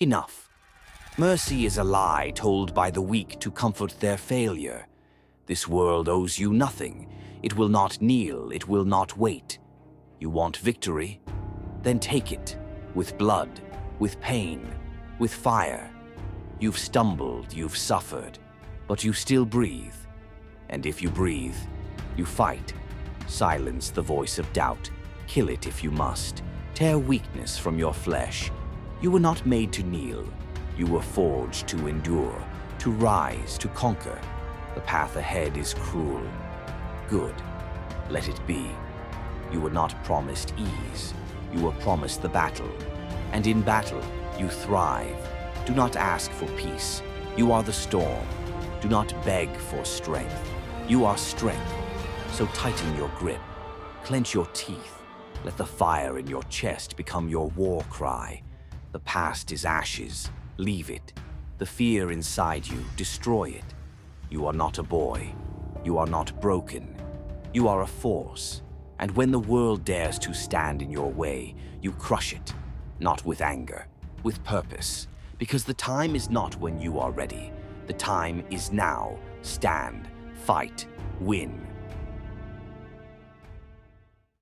Enough. Mercy is a lie told by the weak to comfort their failure. This world owes you nothing. It will not kneel, it will not wait. You want victory? Then take it, with blood, with pain, with fire. You've stumbled, you've suffered, but you still breathe. And if you breathe, you fight. Silence the voice of doubt. Kill it if you must. Tear weakness from your flesh. You were not made to kneel. You were forged to endure, to rise, to conquer. The path ahead is cruel. Good. Let it be. You were not promised ease. You were promised the battle. And in battle, you thrive. Do not ask for peace. You are the storm. Do not beg for strength. You are strength. So tighten your grip. Clench your teeth. Let the fire in your chest become your war cry. The past is ashes. Leave it. The fear inside you, destroy it. You are not a boy. You are not broken. You are a force. And when the world dares to stand in your way, you crush it. Not with anger, with purpose. Because the time is not when you are ready. The time is now. Stand, fight, win.